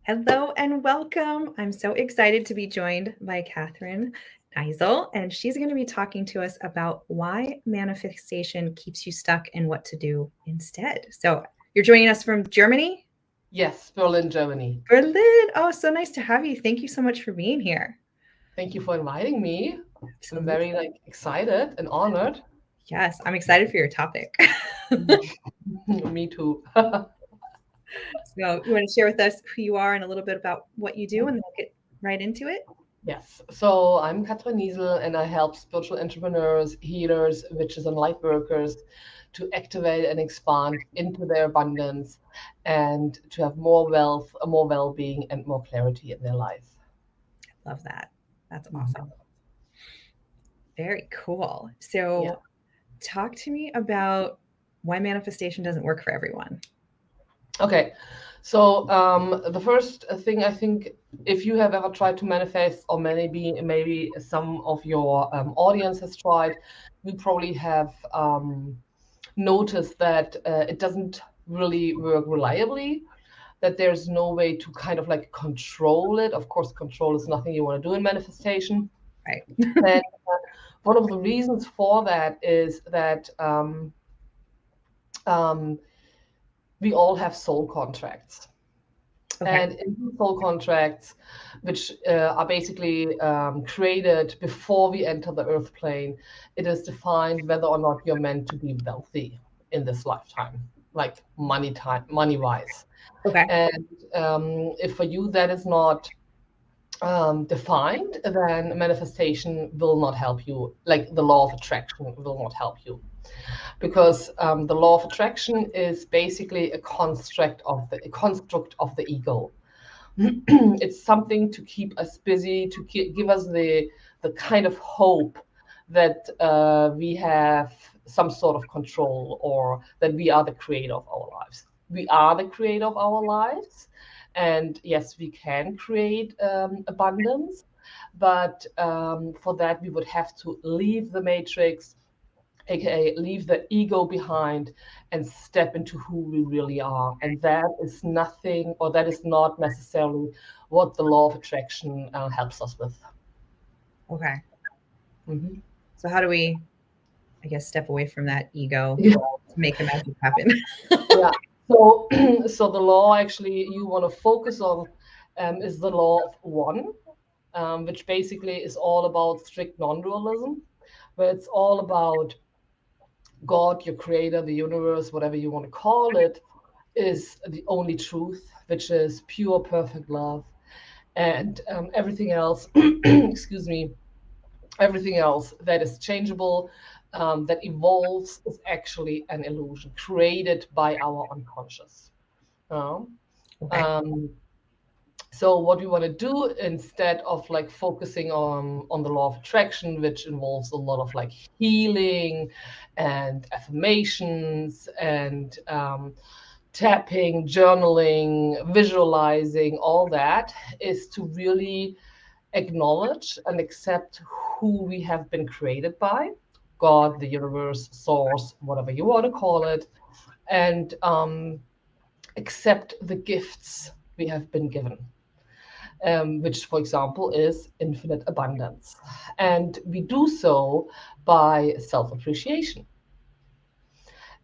Hello and welcome. I'm so excited to be joined by Kathrin Niesel, and she's going to be talking to us about why manifestation keeps you stuck and what to do instead. So, you're joining us from Germany? Yes, Berlin, Germany. Berlin. Oh, so nice to have you. Thank you so much for being here. Thank you for inviting me. I'm Absolutely. very excited and honored. Yes, I'm excited for your topic. Me too. So, you want to share with us who you are and a little bit about what you do, and then we'll get right into it? Yes. So I'm Kathrin Niesel and I help spiritual entrepreneurs, healers, witches, and light workers to activate and expand into their abundance and to have more wealth, more well-being, and more clarity in their life. Love that. That's awesome. Mhm. Very cool. Yeah. So, talk to me about why manifestation doesn't work for everyone. Okay. So the first thing I think, if you have ever tried to manifest, or maybe some of your audience has tried, you probably have noticed that it doesn't really work reliably. That there's no way to kind of control it. Of course, control is nothing you want to do in manifestation. Right. And one of the reasons for that is that um, we all have soul contracts. Okay. And in these soul contracts, which are basically created before we enter the earth plane, it is defined whether or not you're meant to be wealthy in this lifetime, like money wise. Okay. And if for you that is not defined, then manifestation will not help you. Like the law of attraction will not help you, because the law of attraction is basically a construct of the ego. It's something to keep us busy, to give us the kind of hope that we have some sort of control, or that we are the creator of our lives. We are the creator of our lives, and yes, we can create abundance, but for that we would have to leave the matrix, aka leave the ego behind, and step into who we really are. And that is nothing, or that is not necessarily what the law of attraction helps us with. Okay. Mhm. So, how do we, I guess, step away from that ego Yeah. to make the magic happen? Yeah. So, so the law actually you want to focus on is the law of one, which basically is all about strict non-dualism, where it's all about God, your creator, the universe, whatever you want to call it, is the only truth, which is pure, perfect love. And everything else, excuse me, everything else that is changeable, that evolves, is actually an illusion created by our unconscious. Um, Okay. um, so what we want to do, instead of focusing on the law of attraction, which involves a lot of healing and affirmations and tapping, journaling, visualizing, all that, is to really acknowledge and accept who we have been created by: God, the universe, source, whatever you want to call it, and accept the gifts we have been given, which, for example, is infinite abundance. And we do so by self appreciation.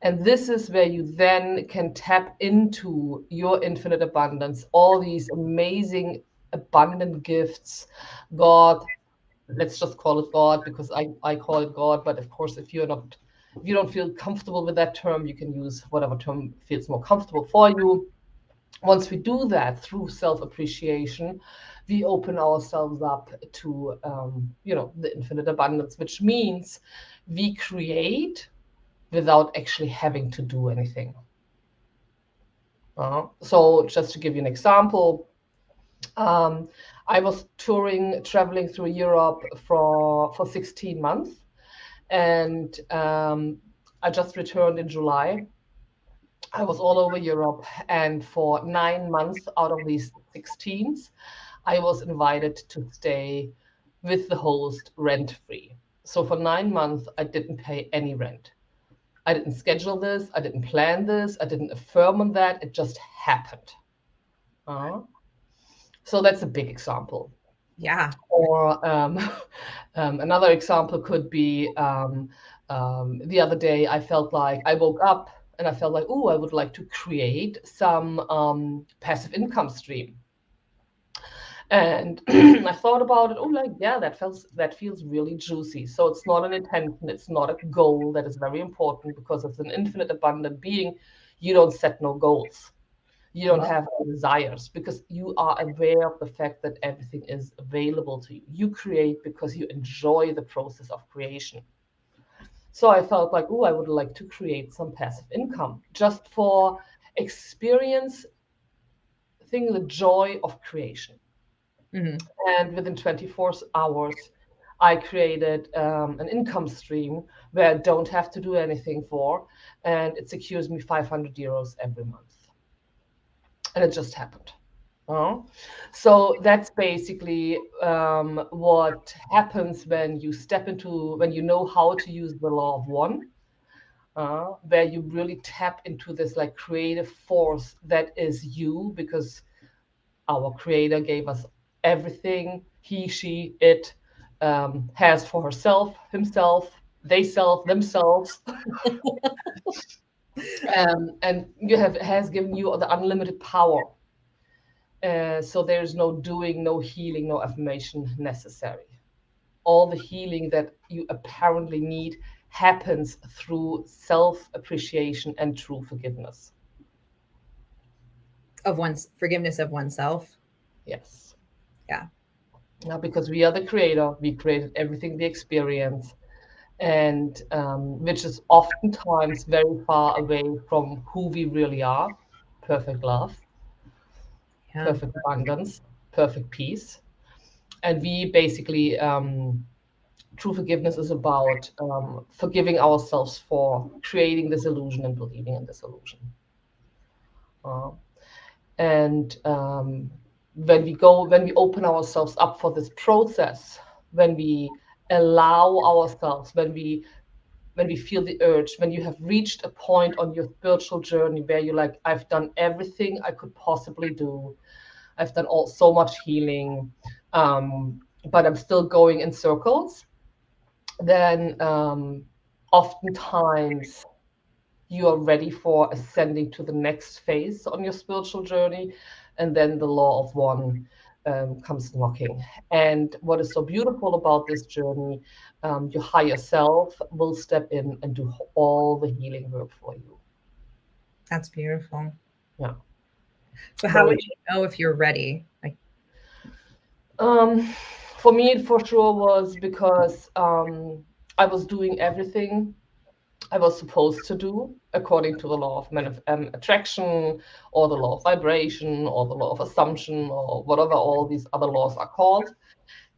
And this is where you then can tap into your infinite abundance, all these amazing, abundant gifts. God, let's just call it God, because I call it God. But of course, if you don't feel comfortable with that term, you can use whatever term feels more comfortable for you. Once we do that through self appreciation, we open ourselves up to, the infinite abundance, which means we create without actually having to do anything. So just to give you an example, um, I was traveling through Europe for 16 months, and I just returned in July. I was all over Europe, and for 9 months out of these 16s, I was invited to stay with the host rent free. So for 9 months, I didn't pay any rent. I didn't schedule this. I didn't plan this. I didn't affirm on that. It just happened. Uh, So that's a big example. Yeah. Or another example could be the other day I felt like I woke up and I felt like, oh, I would like to create some passive income stream. And I thought about it. Oh, like, yeah, that feels really juicy. So it's not an intention, it's not a goal. That is very important because as an infinite abundant being, you don't set no goals. You don't Love. have no desires because you are aware of the fact that everything is available to you. You create because you enjoy the process of creation. So I felt like, oh, I would like to create some passive income just for experiencing the joy of creation. Hmm. And within 24 hours, I created an income stream where I don't have to do anything for, and it secures me 500 euros every month. And it just happened. Oh. So that's basically what happens when you when you know how to use the law of one, where you really tap into this like creative force that is you, because our creator gave us everything he, she, it has for herself, himself, they self, themselves, and you have has given you the unlimited power. So there's no doing, no healing, no affirmation necessary. All the healing that you apparently need happens through self appreciation and true forgiveness. Of one's forgiveness of oneself. Yes. Yeah. Now, because we are the creator, we created everything we experience, and which is oftentimes very far away from who we really are. Perfect love, Yeah. perfect abundance, perfect peace. And we basically, true forgiveness is about forgiving ourselves for creating this illusion and believing in this illusion. Uh, and when we open ourselves up for this process, when we allow ourselves, when we feel the urge, when you have reached a point on your spiritual journey where you're like, I've done everything I could possibly do, I've done so much healing, but I'm still going in circles, then oftentimes you are ready for ascending to the next phase on your spiritual journey, and then the law of one comes knocking. And what is so beautiful about this journey, your higher self will step in and do all the healing work for you. That's beautiful. Yeah, So how would very. you know if you're ready? Like, Um, for me, it for sure was because I was doing everything I was supposed to do according to the law of attraction, or the law of vibration, or the law of assumption, or whatever all these other laws are called.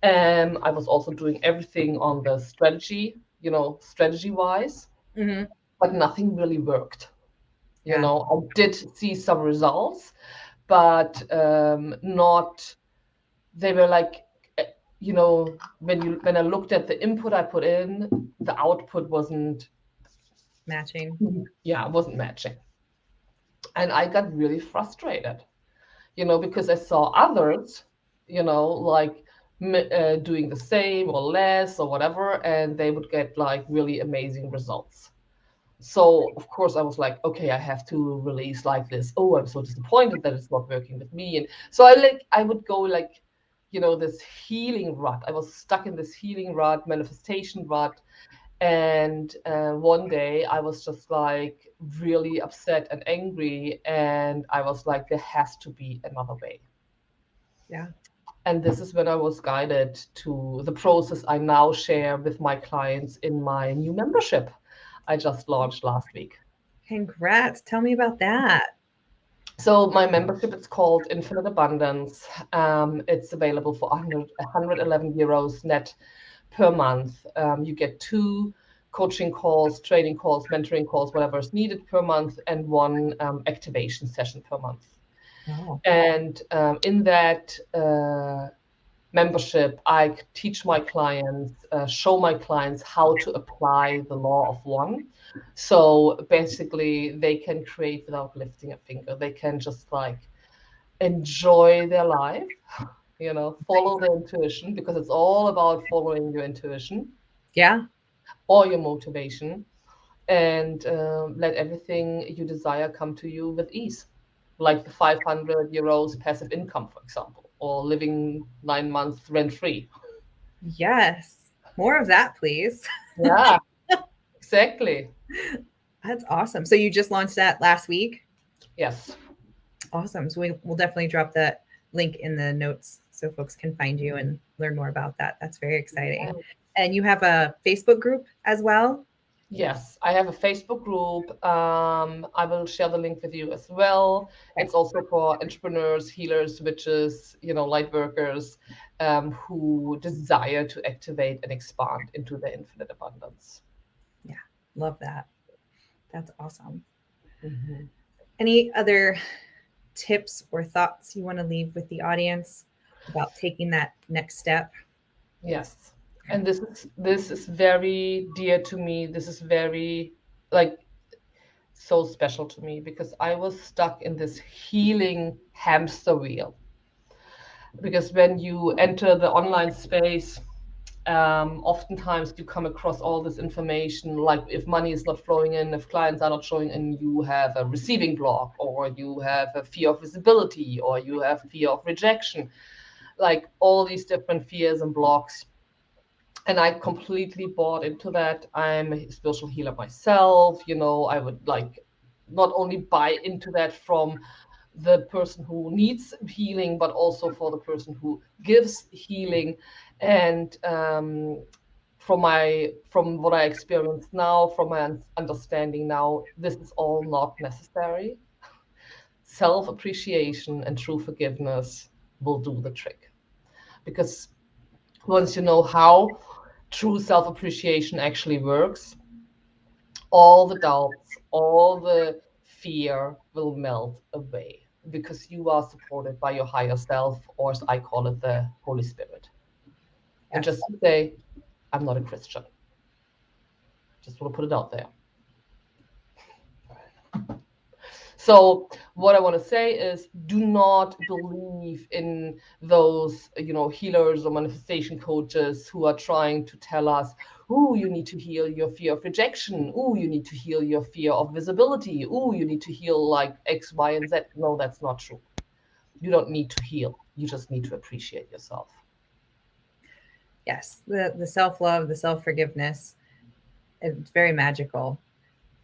And I was also doing everything on the strategy, strategy wise, mhm, but nothing really worked. yeah, I did see some results, but not, they were like, eh, when I looked at the input I put in, the output wasn't, matching. yeah, wasn't matching. And I got really frustrated, because I saw others, like doing the same or less or whatever, and they would get like really amazing results. So of course I was like, okay, I have to release like this. Oh, I'm so disappointed that it's not working with me. And so I would go like, this healing rut. I was stuck in this healing rut, manifestation rut, and one day I was just like really upset and angry. And I was like, there has to be another way. Yeah. And this is when I was guided to the process I now share with my clients in my new membership I just launched last week. Congrats. Tell me about that. So my membership is called Infinite Abundance. It's available for 111 euros net per month. You get 2 coaching calls, training calls, mentoring calls, whatever is needed per month, and 1 activation session per month. Oh, And in that membership, I teach my clients, show my clients how to apply the law of one. So basically, they can create without lifting a finger. They can just like enjoy their life, follow their intuition, because it's all about following your intuition Yeah. or your motivation, and let everything you desire come to you with ease, like the 500 euros passive income, for example, or living 9 months rent free. Yes. More of that, please. Yeah, exactly. That's awesome. So you just launched that last week? Yes. Awesome. So we'll definitely drop that link in the notes so folks can find you and learn more about that. That's very exciting. And you have a Facebook group as well? Yes, I have a Facebook group. I will share the link with you as well. Okay. It's also for entrepreneurs, healers, witches, light workers, who desire to activate and expand into their infinite abundance. Yeah. Love that. That's awesome. Mhm. Any other tips or thoughts you want to leave with the audience about taking that next step? Yes. And this is very dear to me. This is very, like, so special to me, because I was stuck in this healing hamster wheel. Because when you enter the online space, oftentimes you come across all this information, like if money is not flowing in, if clients are not showing in, you have a receiving block, or you have a fear of visibility, or you have fear of rejection, like all these different fears and blocks. And I completely bought into that. I'm a spiritual healer myself. I would like not only buy into that from the person who needs healing, but also for the person who gives healing. And from what I experience now, from my understanding now, this is all not necessary. Self-appreciation and true forgiveness will do the trick, because once you know how true self-appreciation actually works, all the doubts, all the fear will melt away, because you are supported by your higher self, or as I call it, the Holy Spirit. And Yes. just to say, I'm not a Christian. Just want to put it out there. So what I want to say is, do not believe in those, healers or manifestation coaches who are trying to tell us, "Ooh, you need to heal your fear of rejection. Ooh, you need to heal your fear of visibility. Ooh, you need to heal like X, Y, and Z." No, that's not true. You don't need to heal. You just need to appreciate yourself. Yes. The self-love, the self-forgiveness, it's very magical.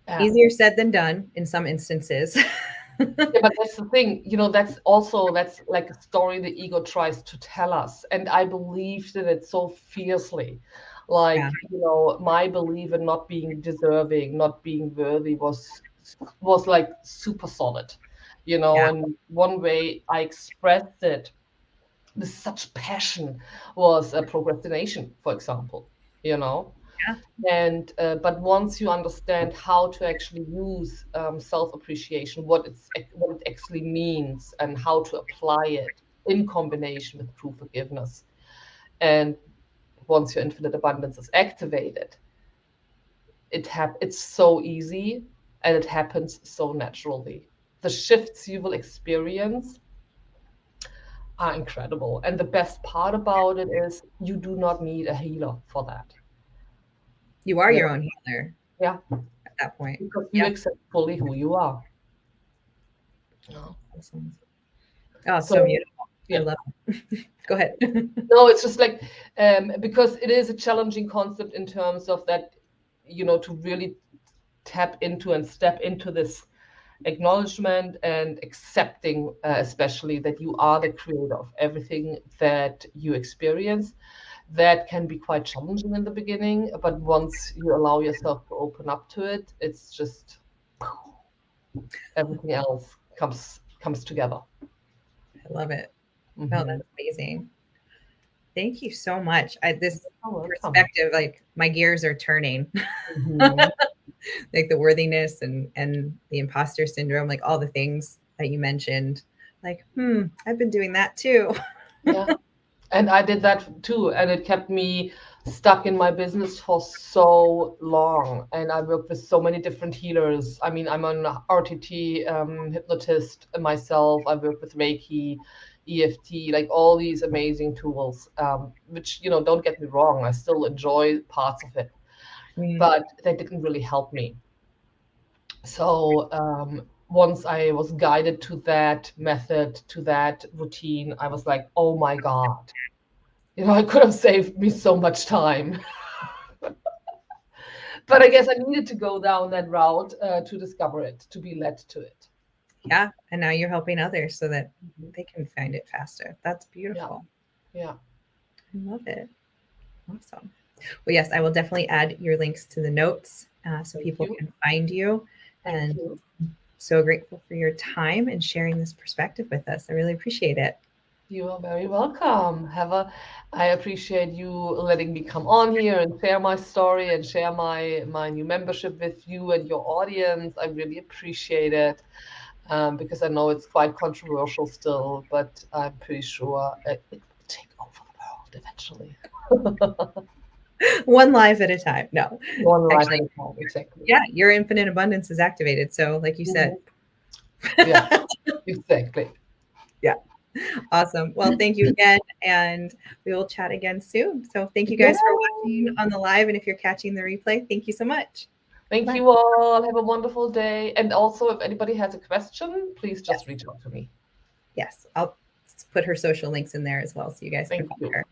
Yeah. Easier said than done in some instances. Yeah, but that's the thing, that's like a story the ego tries to tell us. And I believed in it so fiercely. Yeah. Like, my belief in not being deserving, not being worthy was like super solid. Yeah. And one way I expressed it with such passion was procrastination, for example, you know. Yeah. And but once you understand how to actually use self-appreciation, what it actually means, and how to apply it in combination with true forgiveness, and once your infinite abundance is activated, it's so easy, and it happens so naturally. The shifts you will experience are incredible, and the best part about it is you do not need a healer for that. You are Yeah, your own healer yeah, at that point. because you Yeah. accept fully who you are. Yeah. Awesome. Oh, it's so So, beautiful. I yeah. love it. Go ahead. No, it's just like, because it is a challenging concept in terms of that, to really tap into and step into this acknowledgement and accepting, especially that you are the creator of everything that you experience. That can be quite challenging in the beginning, but once you allow yourself to open up to it, it's just everything else comes together. I love it. No, Hmm. that's amazing. Thank you so much. This Oh, welcome. perspective, like my gears are turning, Hmm. like the worthiness and the imposter syndrome, like all the things that you mentioned. Like, I've been doing that too. Yeah. And I did that too, and it kept me stuck in my business for so long, and I worked with so many different healers. I mean, I'm an RTT hypnotist myself. I work with Reiki, EFT, like all these amazing tools, which, don't get me wrong, I still enjoy parts of it, Mm. but they didn't really help me. So once I was guided to that method, to that routine, I was like, oh my God, it could have saved me so much time. But I guess I needed to go down that route to discover it, to be led to it. Yeah. And now you're helping others so that Mhm. they can find it faster. That's Yeah, beautiful. yeah. I love it. Awesome. Well, yes, I will definitely add your links to the notes so Thank people you. can find you. Thank And you. so grateful for your time and sharing this perspective with us. I really appreciate it. You are very welcome. I appreciate you letting me come on here and share my story and share my new membership with you and your audience. I really appreciate it. Because I know it's quite controversial still, but I'm pretty sure it will take over the world eventually. One life at a time. No, One life actually, at a time, exactly. yeah, your infinite abundance is activated. So, like you said, Mhm. Yeah, exactly. yeah, awesome. Well, thank you again. And we will chat again soon. So, thank you guys for watching Yay! on the live. And if you're catching the replay, thank you so much. Thank Bye. you all. Have a wonderful day. And also, if anybody has a question, please Yes. just reach out to me. Yes. I'll put her social links in there as well so you guys can Thank find you. her.